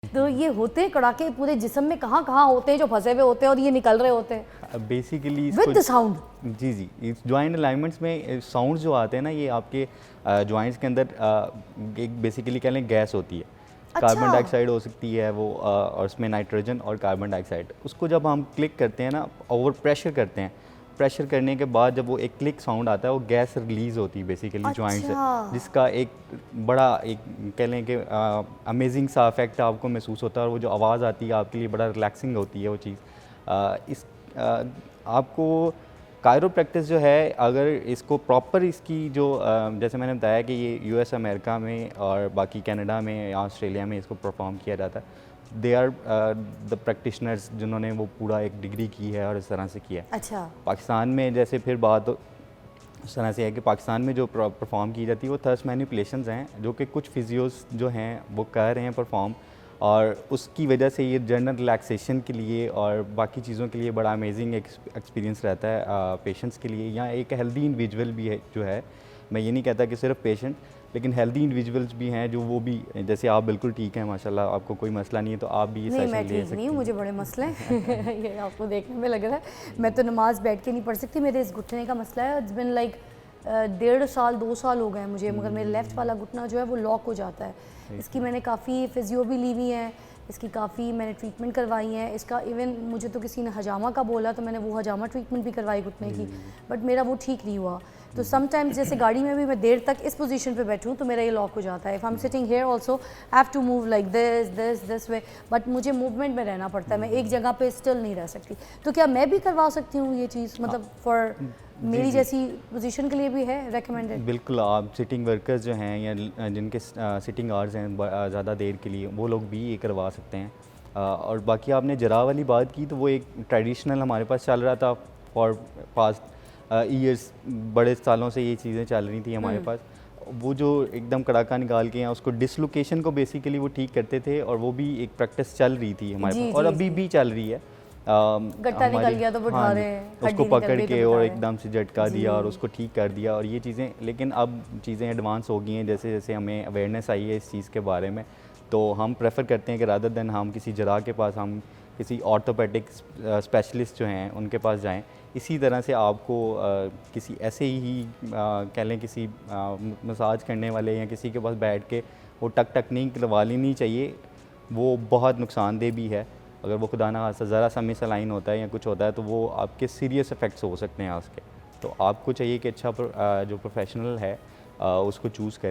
तो ये होते हैं कड़ाके पूरे जिस्म में कहाँ कहाँ होते हैं जो फंसे हुए होते हैं और ये निकल रहे होते हैं बेसिकली विद द साउंड? जी जी, इस जॉइंट अलाइनमेंट्स में साउंड जो आते हैं ना, ये आपके जॉइंट्स के अंदर एक बेसिकली कह लें गैस होती है। कार्बन अच्छा। डाइऑक्साइड हो सकती है वो, और उसमें नाइट्रोजन और कार्बन डाइऑक्साइड, उसको जब हम क्लिक करते हैं ना, ओवर प्रेशर करते हैं, प्रेशर करने के बाद जब वो एक क्लिक साउंड आता है, वो गैस रिलीज़ होती है बेसिकली जॉइंट से, अच्छा। जिसका एक बड़ा एक कह लें कि अमेजिंग सा इफेक्ट आपको महसूस होता है। और वो जो आवाज़ आती है आपके लिए बड़ा रिलैक्सिंग होती है वो चीज़। इस आपको कायरोप्रैक्टिस जो है, अगर इसको प्रॉपर इसकी जो जैसे मैंने बताया कि ये यूएस अमेरिका में और बाकी कनाडा में या ऑस्ट्रेलिया में इसको परफॉर्म किया जाता है। दे आर द प्रैक्टिशनर्स जिन्होंने वो पूरा एक डिग्री की है और इस तरह से किया है। अच्छा। पाकिस्तान में जैसे फिर बात इस तरह से है कि पाकिस्तान में जो परफॉर्म की जाती है वो थर्स्ट मैनिपुलेशंस हैं, जो कि कुछ फिजियोस जो हैं वो कर रहे हैं परफॉर्म, और उसकी वजह से ये जनरल रिलैक्सेशन के लिए और बाकी चीज़ों के लिए बड़ा अमेजिंग एक्सपीरियंस रहता है पेशेंट्स के लिए। या एक हेल्दी इंडिविजुअल भी है जो है, मैं ये नहीं कहता कि सिर्फ पेशेंट, लेकिन हेल्दी इंडिविजुअल्स भी हैं जो वो भी, जैसे आप बिल्कुल ठीक हैं माशाल्लाह, आपको कोई मसला नहीं है, तो आप भी ये नहीं, सेशन मैं ले ठीक सकती नहीं हूँ, हैं। मुझे बड़े मसले हैं ये आपको देखने में लग रहा है। मैं तो नमाज बैठ के नहीं पढ़ सकती, मेरे इस घुटने का मसला है। इट्स बिन लाइक 1.5 साल 2 साल हो गए मुझे, मगर मेरे लेफ़्ट वाला घुटना जो है वो लॉक हो जाता है। इसकी मैंने काफ़ी फिजियो भी ली हुई है, इसकी काफ़ी मैंने ट्रीटमेंट करवाई है। इसका इवन मुझे तो किसी ने हजामा का बोला तो मैंने वो हजामा ट्रीटमेंट भी करवाई घुटने की, बट मेरा वो ठीक नहीं हुआ। तो समटाइम्स जैसे गाड़ी में भी मैं देर तक इस पोजीशन पे बैठूं तो मेरा ये लॉक हो जाता है। If I am sitting here also I have to move like this way, but मुझे मूवमेंट में रहना पड़ता है, मैं एक जगह पे स्टिल नहीं रह सकती। तो क्या मैं भी करवा सकती हूँ ये चीज़, मतलब फॉर मेरी जी। जैसी पोजीशन के लिए भी है रेकमेंडेड? बिल्कुल, आप सिटिंग वर्कर्स जो हैं या जिनके सिटिंग आवर्स हैं ज़्यादा देर के लिए, वो लोग भी ये करवा सकते हैं। और बाकी आपने जरा वाली बात की, तो वो एक ट्रेडिशनल हमारे पास चल रहा था फॉर पास्ट ईयर्स, बड़े सालों से ये चीज़ें चल रही थी हमारे पास। वो जो एकदम कड़ाका निकाल के या उसको डिसलोकेशन को बेसिकली वो ठीक करते थे, और वो भी एक प्रैक्टिस चल रही थी हमारे जी पास, और जी अभी जी। भी चल रही है। गट्टा निकल गया तो बिठा हाँ रहे जी, हैं, उसको हड्डी निकल पकड़ गई तो के बिठा और रहे हैं। एकदम से झटका दिया और जी। उसको ठीक कर दिया, और ये चीज़ें, लेकिन अब चीज़ें एडवांस हो गई हैं, जैसे जैसे हमें अवेयरनेस आई है इस चीज़ के बारे में, तो हम प्रेफर करते हैं कि रादर देन हम किसी जराह के पास, हम किसी ऑर्थोपेडिक स्पेशलिस्ट जो हैं उनके पास जाएं। इसी तरह से आपको किसी ऐसे ही कह लें किसी मसाज करने वाले या किसी के पास बैठ के वो टक टक नहीं करवा लेनी चाहिए। वो बहुत नुकसानदेह भी है। अगर वो खुदा ना खास्ता ज़रा सा मिसअलाइन होता है या कुछ होता है, तो वो आपके सीरियस इफ़ेक्ट्स हो सकते हैं उसके। तो आपको चाहिए कि अच्छा जो प्रोफेशनल है उसको चूज़ करें।